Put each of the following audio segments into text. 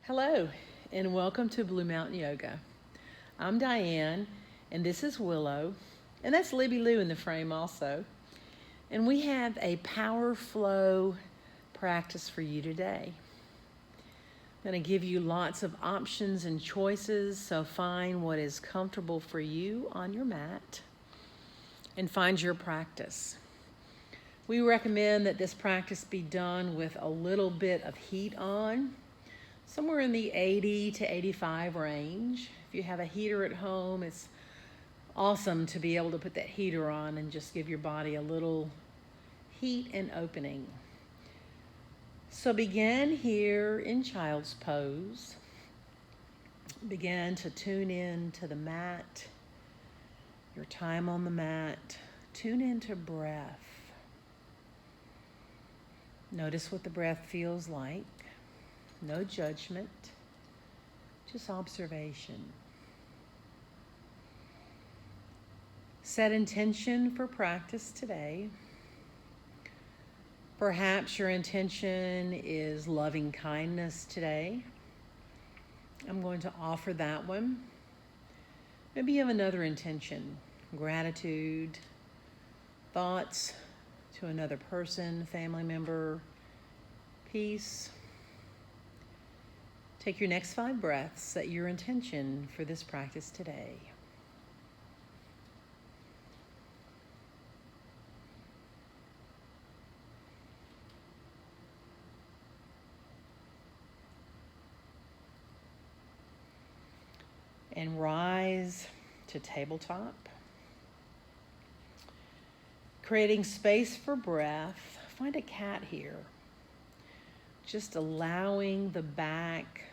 Hello, and welcome to Blue Mountain Yoga. I'm Diane, and this is Willow, and that's Libby Lou in the frame also. And we have a power flow practice for you today. I'm going to give you lots of options and choices, so find what is comfortable for you on your mat and find your practice. We recommend that this practice be done with a little bit of heat on, somewhere in the 80 to 85 range. If you have a heater at home, it's awesome to be able to put that heater on and just give your body a little heat and opening. So begin here in child's pose. Begin to tune in to the mat, your time on the mat. Tune into breath. Notice what the breath feels like. No judgment, just observation. Set intention for practice today. Perhaps your intention is loving kindness today. I'm going to offer that one. Maybe you have another intention, gratitude, thoughts to another person, family member, peace. Take your next 5 breaths, set your intention for this practice today. And rise to tabletop. Creating space for breath. Find a cat here. Just allowing the back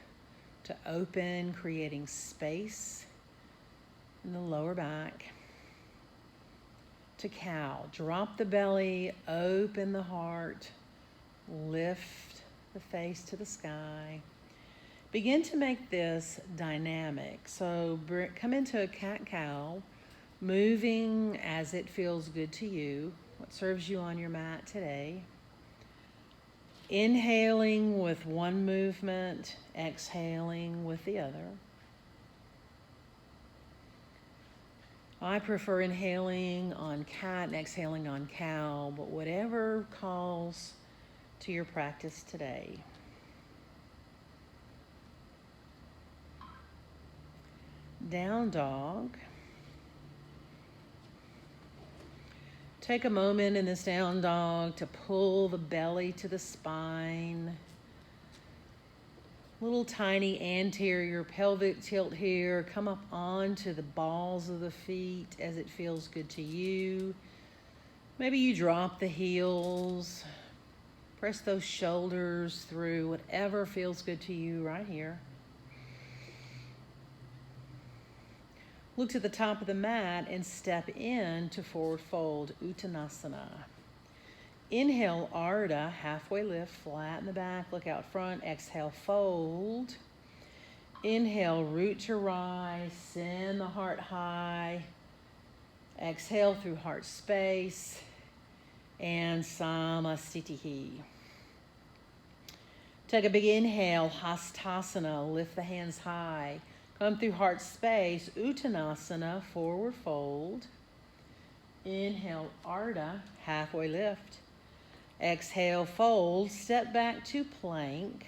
to open, creating space in the lower back. To cow. Drop the belly, open the heart, lift the face to the sky. Begin to make this dynamic. So come into a cat-cow, moving as it feels good to you, what serves you on your mat today. Inhaling with one movement, exhaling with the other. I prefer inhaling on cat and exhaling on cow, but whatever calls to your practice today. Down dog. Take a moment in this down dog to pull the belly to the spine. Little tiny anterior pelvic tilt here. Come up onto the balls of the feet as it feels good to you. Maybe you drop the heels. Press those shoulders through, whatever feels good to you right here. Look to the top of the mat and step into forward fold, Utkatasana. Inhale, Ardha, halfway lift, flat in the back, look out front. Exhale, fold. Inhale, root to rise, send the heart high. Exhale through heart space. And Samasthiti. Take a big inhale, Hastasana, lift the hands high. Come through heart space, Uttanasana, forward fold. Inhale, Ardha, halfway lift. Exhale, fold, step back to plank.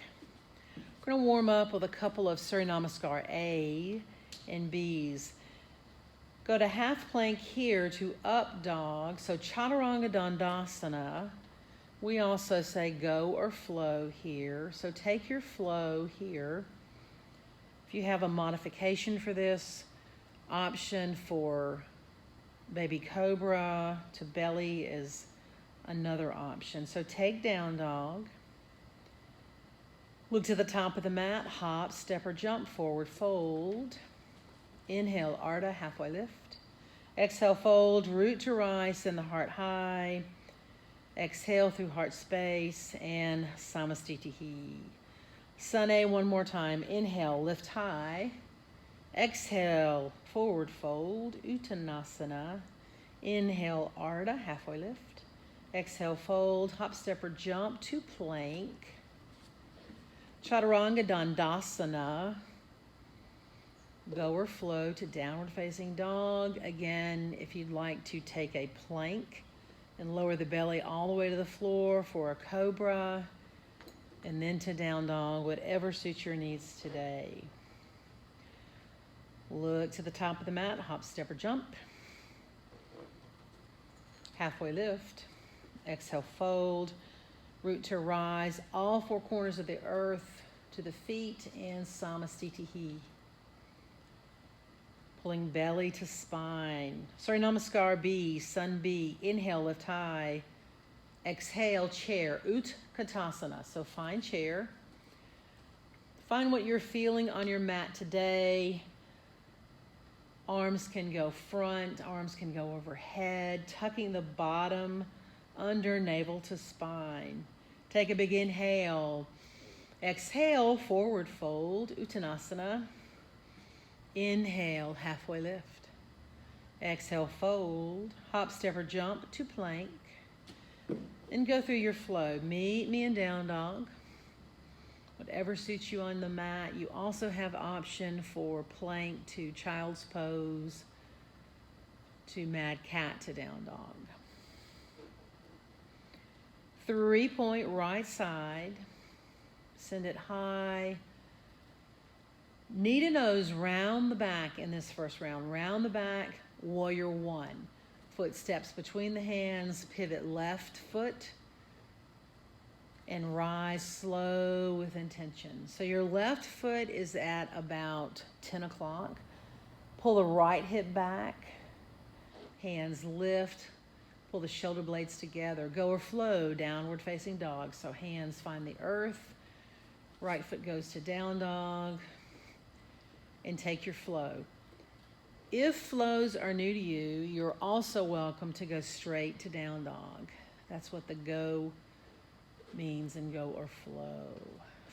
We're going to warm up with a couple of Surya Namaskar A and B's. Go to half plank here to up dog, so Chaturanga Dandasana. We also say go or flow here, so take your flow here. If you have a modification for this, option for baby cobra to belly is another option. So take down dog. Look to the top of the mat, hop, step or jump, forward fold. Inhale, Ardha, halfway lift. Exhale, fold, root to rise, send the heart high. Exhale through heart space and Samasthiti. Sane, one more time. Inhale, lift high. Exhale, forward fold, Uttanasana. Inhale, Ardha, halfway lift. Exhale, fold, hop, step, or jump to plank. Chaturanga Dandasana. Go or flow to downward facing dog. Again, if you'd like to take a plank and lower the belly all the way to the floor for a cobra, and then to down dog, whatever suits your needs today. Look to the top of the mat, hop, step, or jump. Halfway lift. Exhale, fold. Root to rise, all four corners of the earth to the feet, and Samastitihi. Pulling belly to spine. Sorry, Namaskar B, Sun B. Inhale, lift high. Exhale, chair, Utkatasana. So find chair. Find what you're feeling on your mat today. Arms can go front, arms can go overhead, tucking the bottom under navel to spine. Take a big inhale. Exhale, forward fold, Uttanasana. Inhale, halfway lift. Exhale, fold, hop, step, or jump to plank. And go through your flow. Meet me in down dog. Whatever suits you on the mat. You also have option for plank to child's pose to mad cat to down dog. 3-point right side. Send it high. Knee to nose, round the back in this first round. Round the back, warrior one. Footsteps between the hands, pivot left foot, and rise slow with intention. So your left foot is at about 10 o'clock. Pull the right hip back, hands lift, pull the shoulder blades together. Go or flow, downward facing dog. So hands find the earth, right foot goes to down dog, and take your flow. If flows are new to you, you're also welcome to go straight to down dog. That's what the go means in go or flow.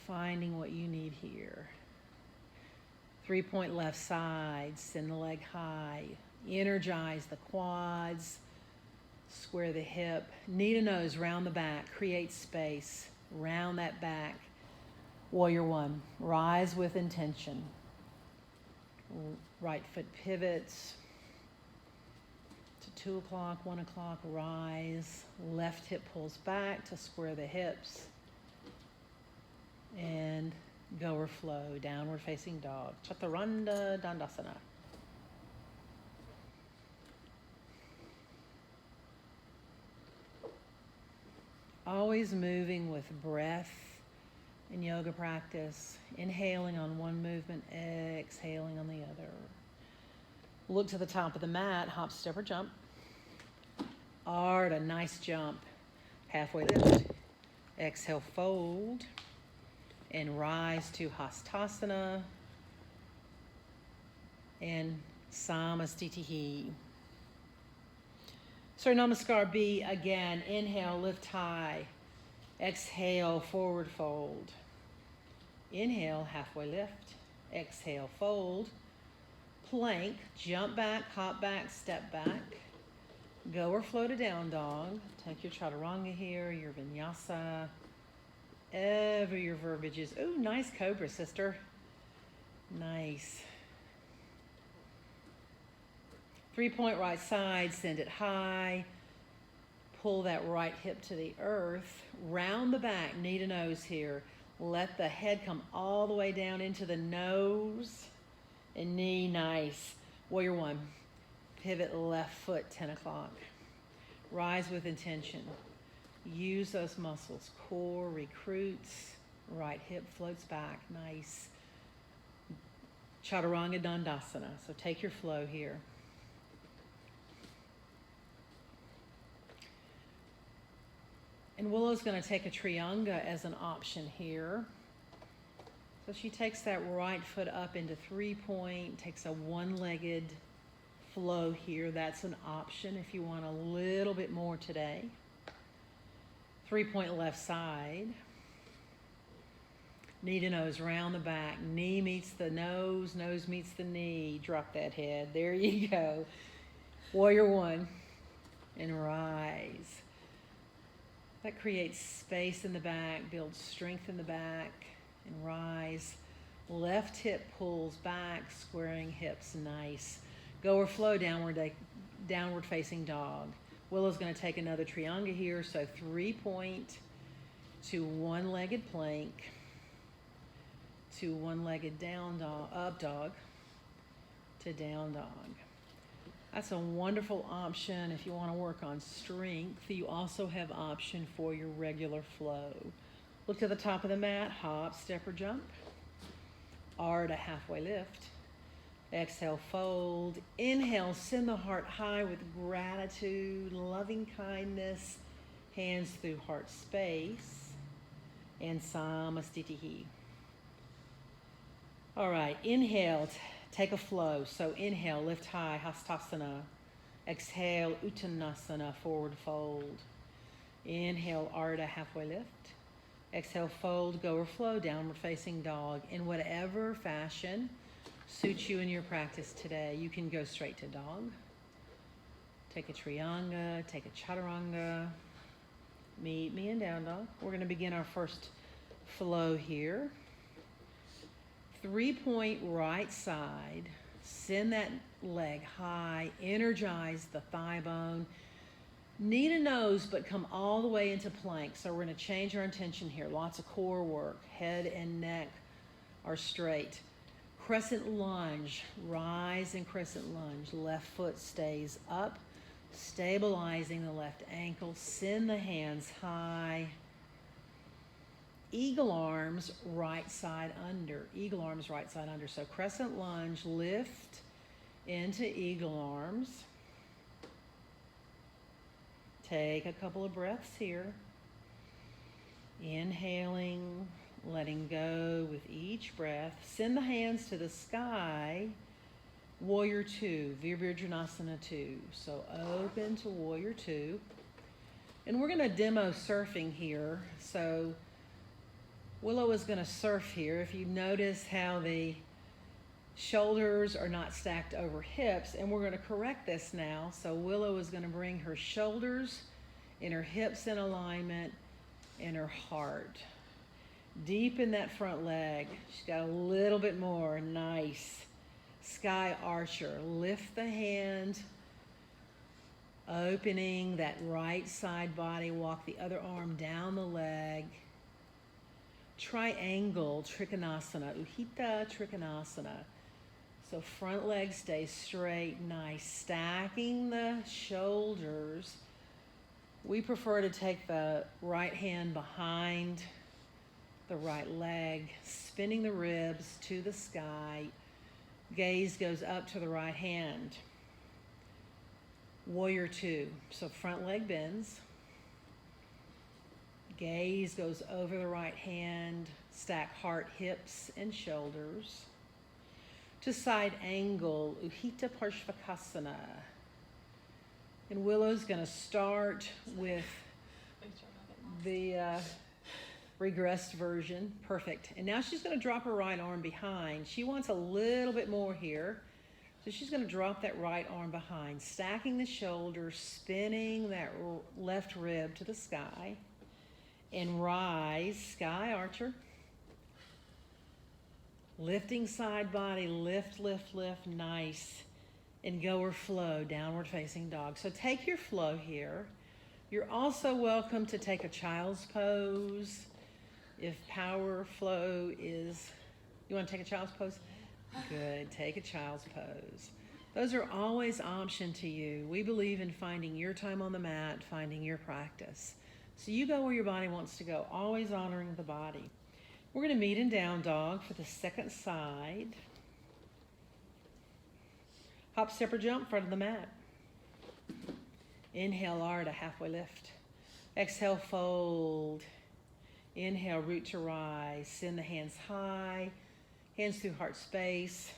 Finding what you need here. 3-point left side, send the leg high. Energize the quads, square the hip. Knee to nose, round the back, create space. Round that back. Warrior one, rise with intention. Right foot pivots to 2 o'clock, 1 o'clock, rise. Left hip pulls back to square the hips. And go or flow, downward facing dog. Chaturanga Dandasana. Always moving with breath in yoga practice, inhaling on one movement, exhaling on the other. Look to the top of the mat, hop, step, or jump. Ardha, nice jump. Halfway lift. Exhale, fold. And rise to Hastasana. And Samastitihi. So Namaskar B again. Inhale, lift high. Exhale, forward fold. Inhale, halfway lift. Exhale, fold. Plank, jump back, hop back, step back. Go or flow to down dog. Take your chaturanga here, your vinyasa. Ever your verbiage is. Ooh, nice cobra, sister. Nice. 3-point right side, send it high. Pull that right hip to the earth. Round the back, knee to nose here. Let the head come all the way down into the nose and knee, nice. Warrior one, pivot left foot, 10 o'clock. Rise with intention. Use those muscles. Core recruits, right hip floats back, nice. Chaturanga Dandasana, so take your flow here. And Willow's going to take a Trianga as an option here. So she takes that right foot up into 3-point, takes a one-legged flow here. That's an option if you want a little bit more today. 3-point left side. Knee to nose, round the back. Knee meets the nose, nose meets the knee. Drop that head. There you go. Warrior one. And rise. That creates space in the back, builds strength in the back. and rise. Left hip pulls back, squaring hips, nice. Go or flow, downward facing dog. Willow's going to take another triangle here, so 3-point to one-legged plank to one-legged down dog, up dog to down dog. That's a wonderful option if you want to work on strength. You also have option for your regular flow. Look to the top of the mat, hop, step, or jump. R to halfway lift. Exhale, fold. Inhale, send the heart high with gratitude, loving kindness, hands through heart space, and Samastitihi. All right, inhale, take a flow. So inhale, lift high, Hastasana. Exhale, Uttanasana, forward fold. Inhale, Ardha, halfway lift. Exhale, fold, go or flow, downward facing dog. In whatever fashion suits you in your practice today. You can go straight to dog. Take a Trianga, take a Chaturanga. Meet me in down dog. We're going to begin our first flow here. 3-point right side. Send that leg high. Energize the thigh bone. Knee to nose, but come all the way into plank. So we're going to change our intention here. Lots of core work. Head and neck are straight. Crescent lunge. Rise and crescent lunge. Left foot stays up, stabilizing the left ankle. Send the hands high. Eagle arms, right side under. Eagle arms, right side under. So crescent lunge, lift into eagle arms. Take a couple of breaths here. Inhaling, letting go with each breath. Send the hands to the sky. Warrior 2, Virabhadrasana 2. So open to Warrior 2. And we're going to demo surfing here. So Willow is going to surf here. If you notice how the shoulders are not stacked over hips, and we're going to correct this now. So Willow is going to bring her shoulders and her hips in alignment and her heart. Deep in that front leg. She's got a little bit more. Nice. Sky Archer. Lift the hand. Opening that right side body. Walk the other arm down the leg. Triangle Trikonasana. Uhita Trikonasana. So front leg stays straight. Nice. Stacking the shoulders. We prefer to take the right hand behind the right leg, spinning the ribs to the sky. Gaze goes up to the right hand. Warrior 2. So front leg bends. Gaze goes over the right hand. Stack heart, hips, and shoulders. To side angle, Uhita Parshvakasana. And Willow's going to start with the regressed version. Perfect. And now she's going to drop her right arm behind. She wants a little bit more here. So she's going to drop that right arm behind, stacking the shoulders, spinning that left rib to the sky. And rise, Sky Archer. Lifting side body, lift, lift, lift, nice. And go or flow, downward facing dog. So take your flow here. You're also welcome to take a child's pose. If power flow is, you want to take a child's pose? Good, take a child's pose. Those are always option to you. We believe in finding your time on the mat, finding your practice. So you go where your body wants to go, always honoring the body. We're going to meet in down dog for the second side. Hop, step, or jump, front of the mat. Inhale, Ardha, halfway lift. Exhale, fold. Inhale, root to rise. Send the hands high. Hands through heart space.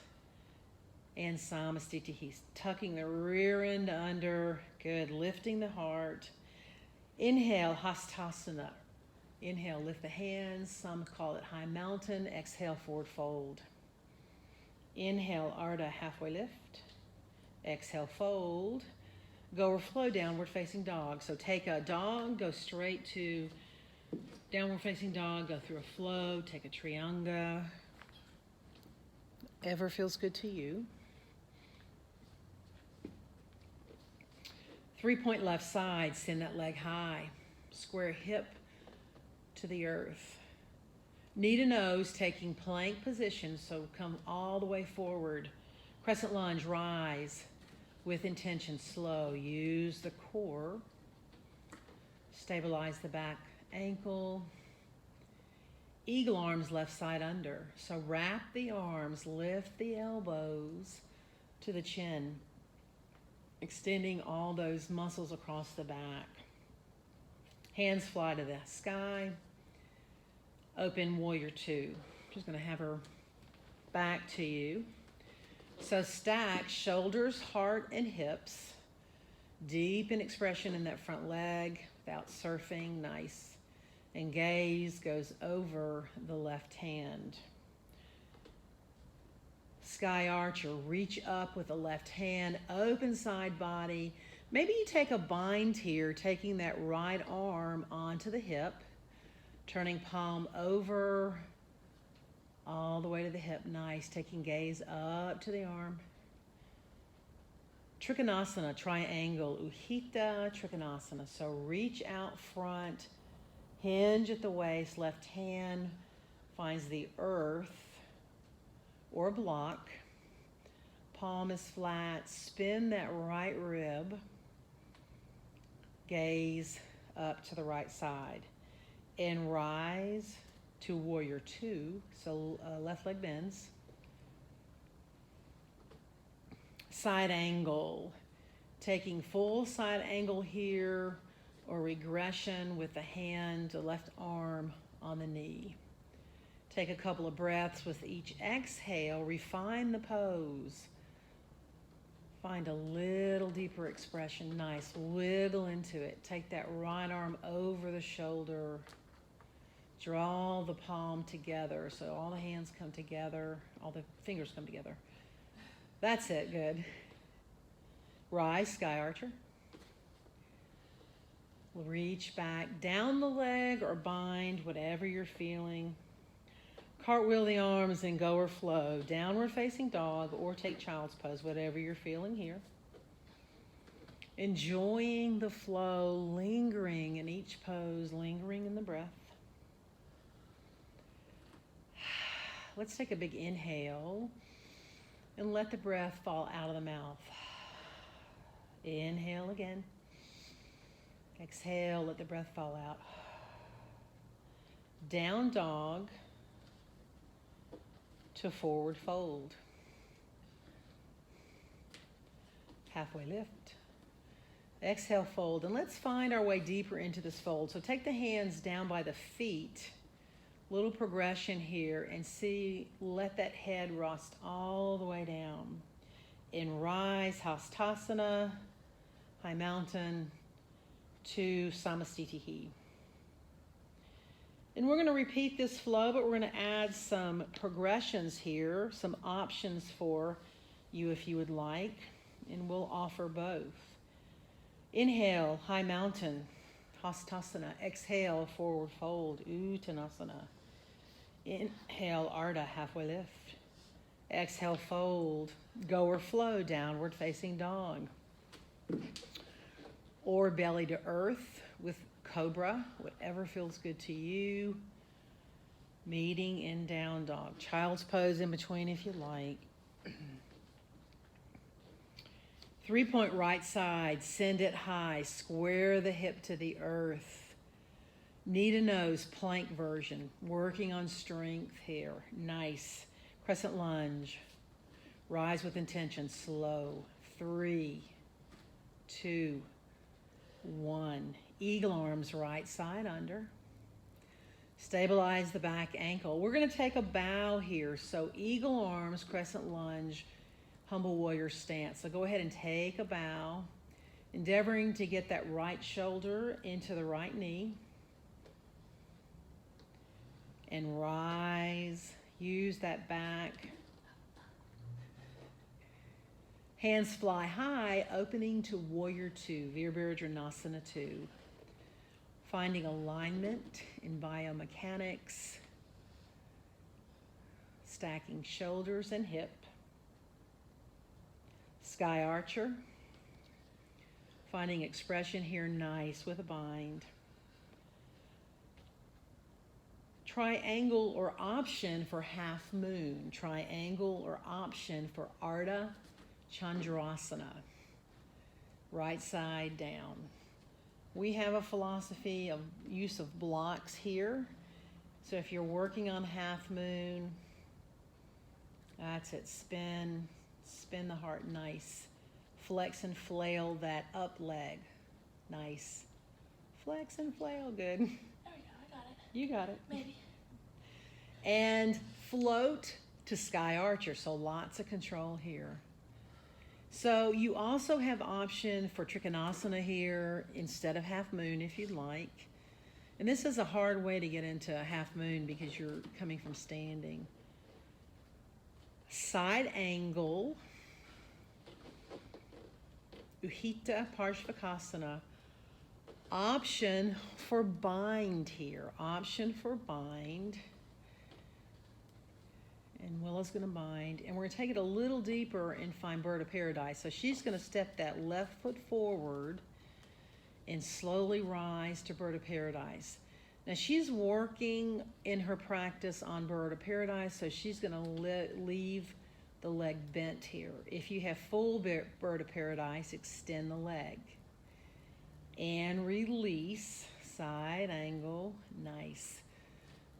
And Samastitihi. Tucking the rear end under. Good. Lifting the heart. Inhale, Hastasana. Inhale, lift the hands. Some call it high mountain. Exhale, forward fold. Inhale, Ardha, halfway lift. Exhale, fold. Go or flow, downward facing dog. So take a dog, go straight to Downward facing dog, go through a flow, take a trianga. Whatever feels good to you. 3-point left side, send that leg high. Square hip to the earth. Knee to nose, taking plank position, so come all the way forward. Crescent lunge, rise with intention, slow. Use the core. Stabilize the back ankle. Eagle arms left side under. So wrap the arms, lift the elbows to the chin, extending all those muscles across the back. Hands fly to the sky. Open warrior two. Just going to have her back to you. So stack shoulders, heart, and hips. Deep in expression in that front leg without surfing. Nice. And gaze goes over the left hand. Sky archer, reach up with the left hand, open side body. Maybe you take a bind here, taking that right arm onto the hip, turning palm over all the way to the hip. Nice. Taking gaze up to the arm. Utkatasana, triangle, Ujita Trikonasana. So reach out front, hinge at the waist, left hand finds the earth or block. Palm is flat, spin that right rib. Gaze up to the right side. And rise to warrior two, so left leg bends. Side angle, taking full side angle here, or regression with the hand, the left arm on the knee. Take a couple of breaths with each exhale, refine the pose. Find a little deeper expression, nice, wiggle into it. Take that right arm over the shoulder. Draw the palm together, so all the hands come together, all the fingers come together. That's it, good. Rise, sky archer. Reach back, down the leg or bind, whatever you're feeling. Cartwheel the arms and go or flow. Downward facing dog or take child's pose, whatever you're feeling here. Enjoying the flow, lingering in each pose, lingering in the breath. Let's take a big inhale and let the breath fall out of the mouth. Inhale again. Exhale, let the breath fall out. Down dog to forward fold. Halfway lift. Exhale, fold. And let's find our way deeper into this fold. So take the hands down by the feet. Little progression here, and see, let that head rest all the way down. And rise, Hastasana, high mountain, to Samastitihi. And we're going to repeat this flow, but we're going to add some progressions here, some options for you if you would like, and we'll offer both. Inhale, high mountain, Hastasana. Exhale, forward fold, Uttanasana. Inhale, Ardha, halfway lift. Exhale, fold, go or flow, downward facing dog. Or belly to earth with cobra, whatever feels good to you. Meeting in down dog. Child's pose in between if you like. 3-point right side, send it high, square the hip to the earth. Knee to nose, plank version, working on strength here. Nice. Crescent lunge. Rise with intention, slow. 3, 2, 1. Eagle arms right side under. Stabilize the back ankle. We're going to take a bow here. So eagle arms, crescent lunge, humble warrior stance. So go ahead and take a bow, endeavoring to get that right shoulder into the right knee. And rise. Use that back. Hands fly high, opening to warrior two, Virabhadrasana 2. finding alignment in biomechanics, stacking shoulders and hip. Sky Archer, finding expression here nice with a bind. Triangle or option for half moon. Triangle or option for Ardha Chandrasana. Right side down. We have a philosophy of use of blocks here. So if you're working on half moon, that's it. Spin the heart nice. Flex and flail that up leg. Nice. Flex and flail, good. There we go, I got it. You got it. Maybe. And float to Sky Archer, so lots of control here. So you also have option for Trikonasana here instead of half moon if you'd like. And this is a hard way to get into a half moon because you're coming from standing. Side angle, Utkatasana. Option for bind here. Option for bind. And Willow's going to bind. And we're going to take it a little deeper and find Bird of Paradise. So she's going to step that left foot forward and slowly rise to Bird of Paradise. Now she's working in her practice on Bird of Paradise, so she's going to leave the leg bent here. If you have full Bird of Paradise, extend the leg. And release, side angle, nice.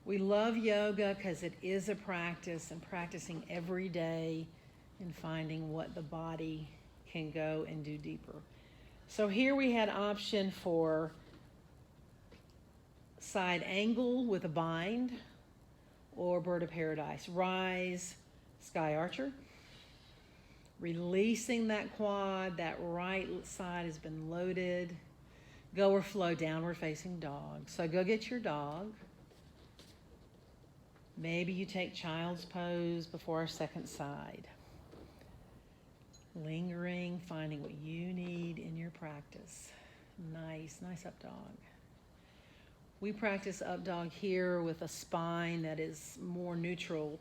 We love yoga because it is a practice, and practicing every day and finding what the body can go and do deeper. So here we had option for side angle with a bind or Bird of Paradise. Rise, Sky Archer. Releasing that quad, that right side has been loaded. Go or flow, downward facing dog. So go get your dog. Maybe you take child's pose before our second side. Lingering, finding what you need in your practice. Nice up dog. We practice up dog here with a spine that is more neutral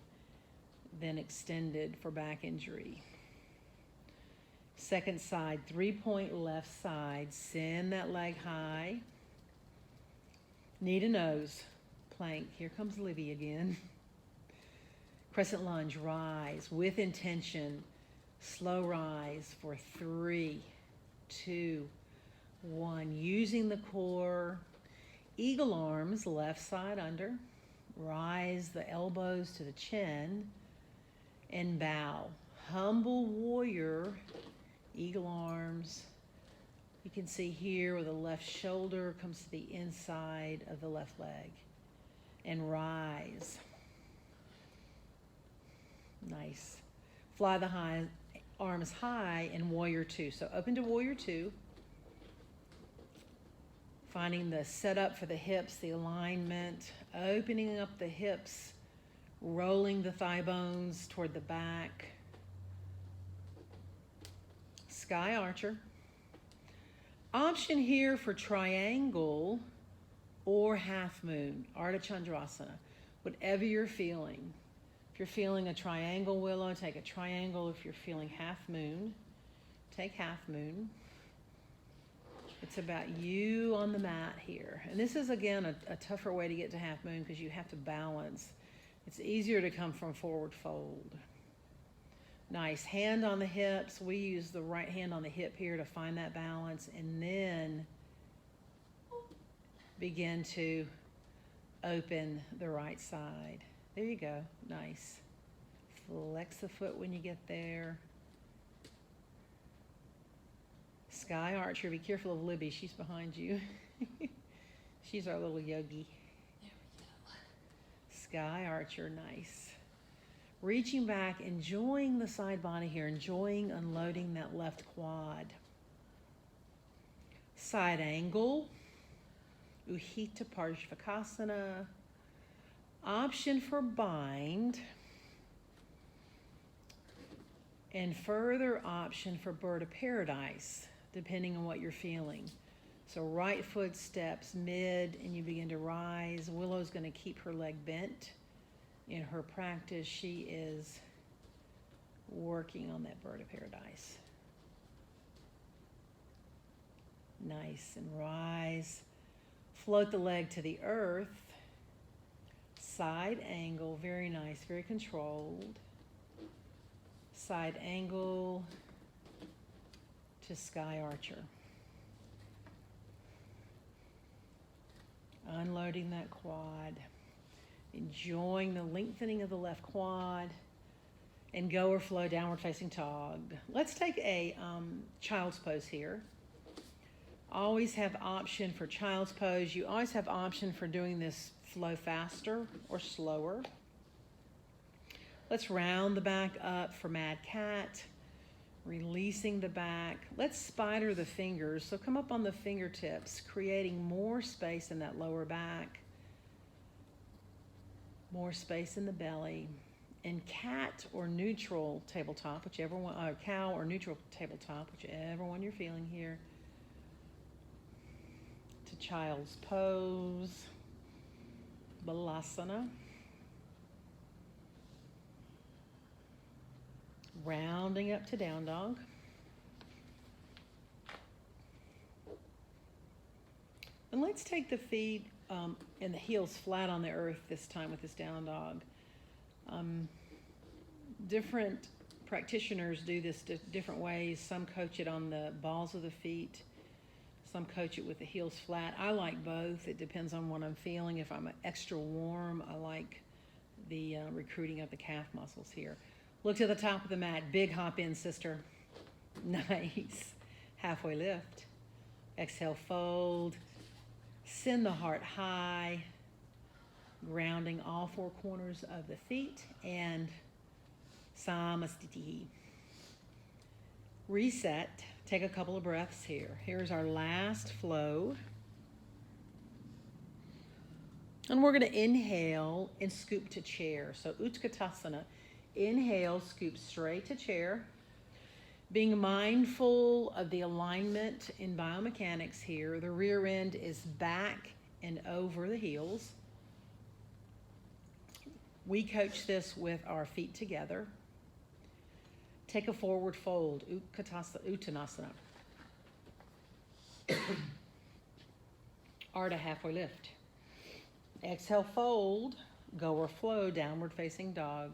than extended for back injury. Second side, 3-point left side. Send that leg high. Knee to nose. Plank. Here comes Livy again. Crescent lunge. Rise with intention. Slow rise for 3, 2, 1. Using the core. Eagle arms, left side under. Rise the elbows to the chin and bow. Humble warrior, eagle arms. You can see here where the left shoulder comes to the inside of the left leg. And rise. Nice. Fly the arms high in warrior 2. So open to warrior 2. Finding the setup for the hips, the alignment, opening up the hips, rolling the thigh bones toward the back. Sky Archer. Option here for triangle or half moon, Ardha Chandrasana, whatever you're feeling. If you're feeling a triangle, Willow, take a triangle. If you're feeling half moon, take half moon. It's about you on the mat here. And this is, again, a tougher way to get to half moon because you have to balance. It's easier to come from forward fold. Nice. Hand on the hips. We use the right hand on the hip here to find that balance. And then begin to open the right side. There you go. Nice. Flex the foot when you get there. Sky Archer, be careful of Libby. She's behind you. She's our little yogi. There we go. Sky Archer, nice. Reaching back, enjoying the side body here, enjoying unloading that left quad. Side angle, Utkatasana. Option for bind. And further option for Bird of Paradise, depending on what you're feeling. So right foot steps mid and you begin to rise. Willow's going to keep her leg bent. In her practice, she is working on that bird of paradise. Nice, and rise. Float the leg to the earth. Side angle, very nice, very controlled. Side angle to sky archer. Unloading that quad. Enjoying the lengthening of the left quad. And go or flow downward facing dog. Let's take a child's pose here. Always have option for child's pose. You always have option for doing this flow faster or slower. Let's round the back up for mad cat. Releasing the back. Let's spider the fingers. So come up on the fingertips, creating more space in that lower back. More space in the belly. And cat or neutral tabletop, whichever one, cow or neutral tabletop, whichever one you're feeling here. To child's pose. Balasana. Rounding up to down dog. And let's take the feet and the heels flat on the earth this time with this down dog. Different practitioners do this different ways. Some coach it on the balls of the feet. Some coach it with the heels flat. I like both. It depends on what I'm feeling. If I'm extra warm, I like the recruiting of the calf muscles here. Look to the top of the mat. Big hop in, sister. Nice. Halfway lift. Exhale, fold. Send the heart high. Grounding all four corners of the feet. And Samastitihi. Reset. Take a couple of breaths here. Here's our last flow. And we're going to inhale and scoop to chair. So Utkatasana. Inhale, scoop straight to chair. Being mindful of the alignment in biomechanics here. The rear end is back and over the heels. We coach this with our feet together. Take a forward fold, Uttanasana. Ardha halfway lift. Exhale, fold, go or flow, downward facing dog.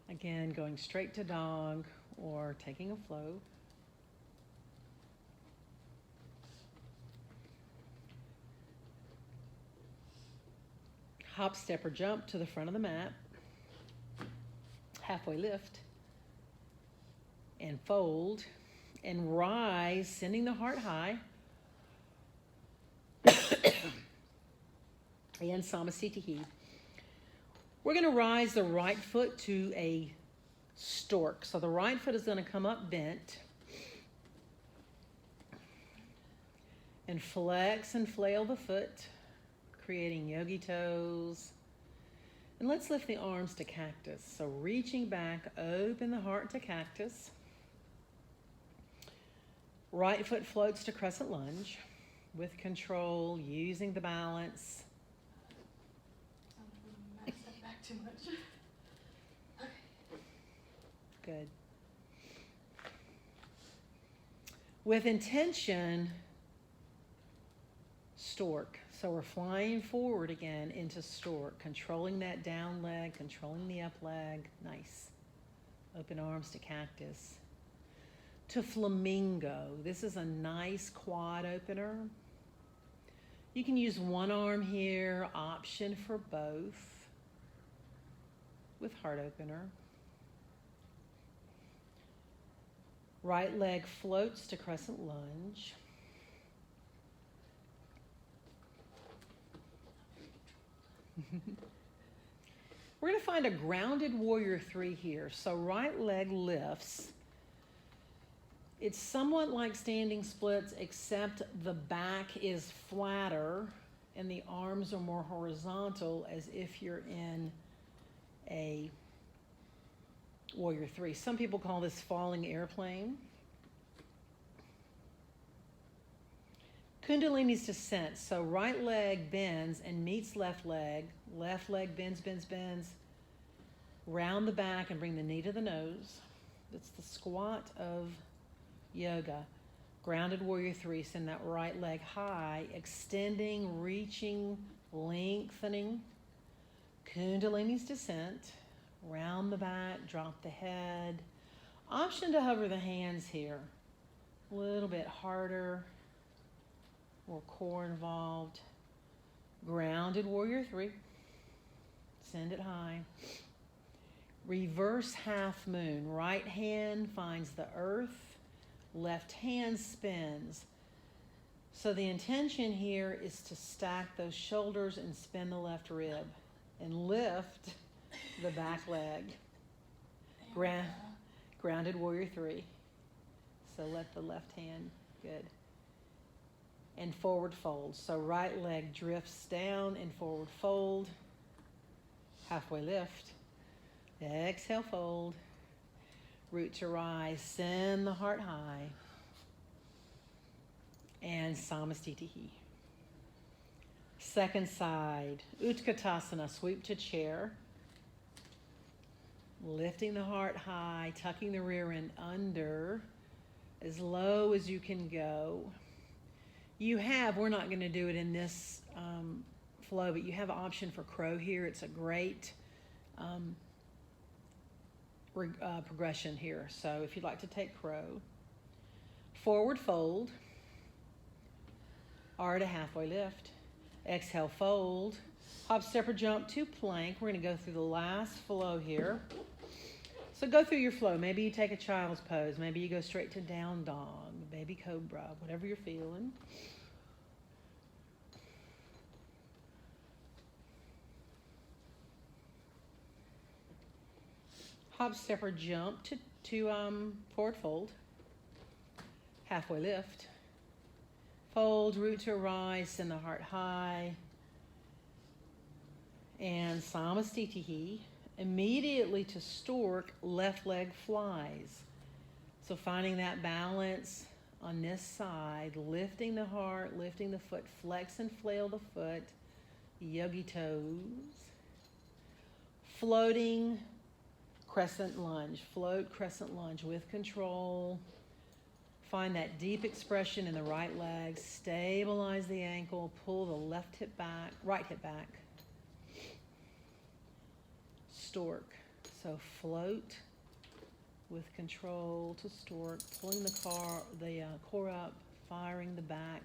Again, going straight to dog or taking a flow. Hop, step, or jump to the front of the mat. Halfway lift. And fold. And rise, sending the heart high. And Samasthiti. We're going to rise the right foot to a stork. So the right foot is going to come up bent. And flex and flail the foot, creating yogi toes. And let's lift the arms to cactus. So reaching back, open the heart to cactus. Right foot floats to crescent lunge with control, using the balance. Too much. Okay. Good. With intention, stork. So we're flying forward again into stork, controlling that down leg, controlling the up leg. Nice. Open arms to cactus. To flamingo. This is a nice quad opener. You can use one arm here, option for both. With heart opener. Right leg floats to crescent lunge. We're going to find a grounded warrior 3 here. So right leg lifts. It's somewhat like standing splits, except the back is flatter and the arms are more horizontal, as if you're in a Warrior Three. Some people call this falling airplane. Kundalini's descent. So right leg bends and meets left leg. Left leg bends, bends, bends. Round the back and bring the knee to the nose. That's the squat of yoga. Grounded Warrior Three. Send that right leg high, extending, reaching, lengthening. Kundalini's descent. Round the back, drop the head. Option to hover the hands here. A little bit harder. More core involved. Grounded Warrior Three. Send it high. Reverse half moon. Right hand finds the earth. Left hand spins. So the intention here is to stack those shoulders and spin the left rib. And lift the back leg. Grounded Warrior Three. So let the left hand, good. And forward fold. So right leg drifts down and forward fold. Halfway lift. Exhale, fold. Root to rise. Send the heart high. And Samastitihi. Second side. Utkatasana. Sweep to chair. Lifting the heart high. Tucking the rear end under. As low as you can go. We're not going to do it in this flow, but you have an option for crow here. It's a great progression here. So if you'd like to take crow, forward fold, R to halfway lift, exhale, fold, hop, step, or jump to plank. We're going to go through the last flow here. So go through your flow. Maybe you take a child's pose. Maybe you go straight to down dog, baby cobra, whatever you're feeling. Hop, step, or jump to forward fold. Halfway lift. Fold, root to rise, send the heart high. And Samastitihi. Immediately to stork, left leg flies. So finding that balance on this side, lifting the heart, lifting the foot, flex and flail the foot, yogi toes. Floating crescent lunge, float crescent lunge with control. Find that deep expression in the right leg, stabilize the ankle, pull the left hip back, right hip back. Stork. So float with control to stork, pulling the core up, firing the back.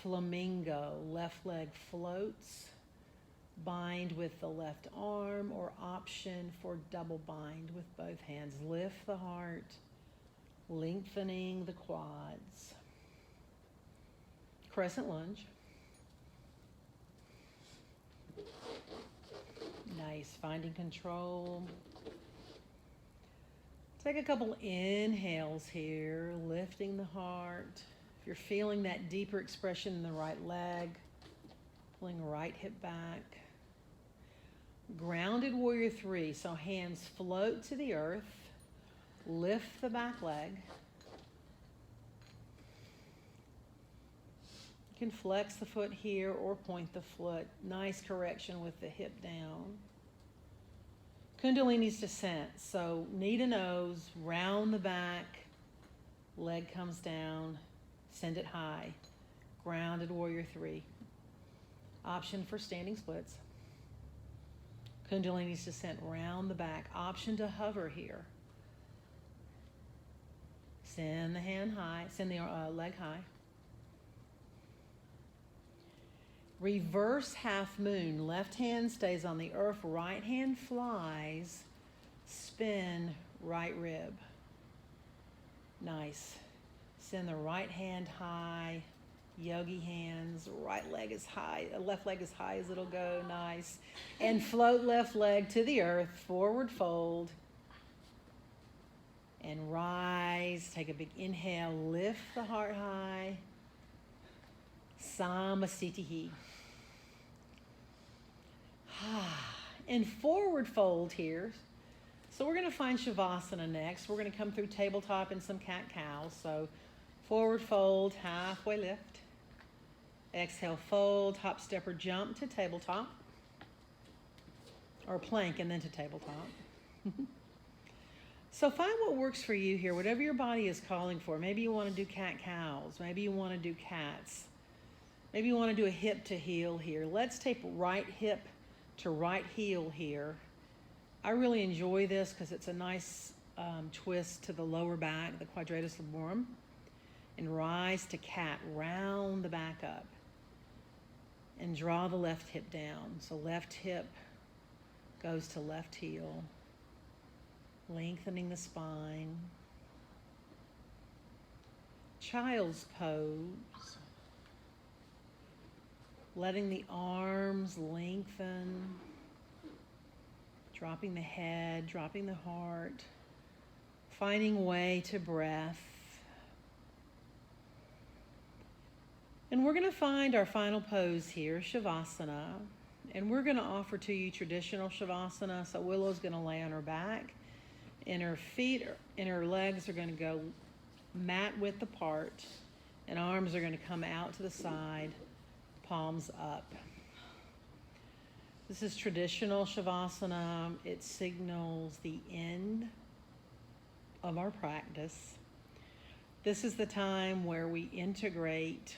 Flamingo, left leg floats, bind with the left arm, or option for double bind with both hands. Lift the heart, lengthening the quads. Crescent lunge. Nice, finding control. Take a couple inhales here, lifting the heart. If you're feeling that deeper expression in the right leg, pulling right hip back. Grounded Warrior Three, so hands float to the earth, lift the back leg. You can flex the foot here or point the foot. Nice correction with the hip down. Kundalini's descent, so knee to nose, round the back, leg comes down, send it high. Grounded Warrior Three. Option for standing splits. Kundalini's descent, round the back. Option to hover here. Send the hand high, send the leg high. Reverse half moon. Left hand stays on the earth, right hand flies. Spin right rib. Nice. Send the right hand high. Yogi hands. Right leg is high. Left leg as high as it'll go. Nice. And float left leg to the earth. Forward fold. And rise. Take a big inhale. Lift the heart high. Samastitihi. and forward fold here. So we're going to find Shavasana next. We're going to come through tabletop and some cat-cow. So forward fold, halfway lift. Exhale, fold, hop, step, or jump to tabletop. Or plank and then to tabletop. So find what works for you here, whatever your body is calling for. Maybe you want to do cat-cows. Maybe you want to do cats. Maybe you want to do a hip to heel here. Let's take right hip to right heel here. I really enjoy this because it's a nice twist to the lower back, the quadratus lumborum. And rise to cat, round the back up. And draw the left hip down. So left hip goes to left heel. Lengthening the spine. Child's pose. Letting the arms lengthen. Dropping the head, dropping the heart. Finding way to breath. And we're going to find our final pose here, Shavasana. And we're going to offer to you traditional Shavasana. So Willow's going to lay on her back. And her feet and her legs are going to go mat width apart. And arms are going to come out to the side, palms up. This is traditional Shavasana. It signals the end of our practice. This is the time where we integrate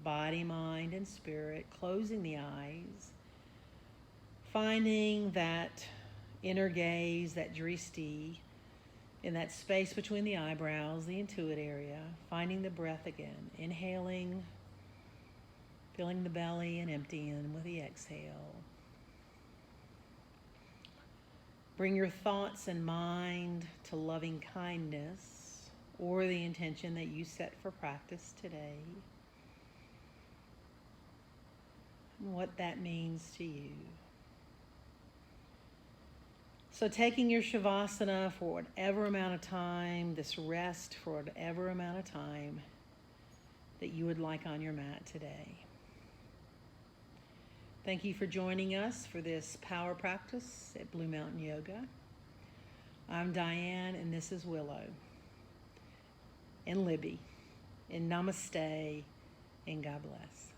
body, mind, and spirit, closing the eyes, finding that inner gaze, that drishti, in that space between the eyebrows, the intuit area, finding the breath again, inhaling, filling the belly and emptying with the exhale. Bring your thoughts and mind to loving kindness or the intention that you set for practice today. And what that means to you. So taking your Shavasana for whatever amount of time, this rest for whatever amount of time that you would like on your mat today. Thank you for joining us for this power practice at Blue Mountain Yoga. I'm Diane, and this is Willow, and Libby, and Namaste, and God bless.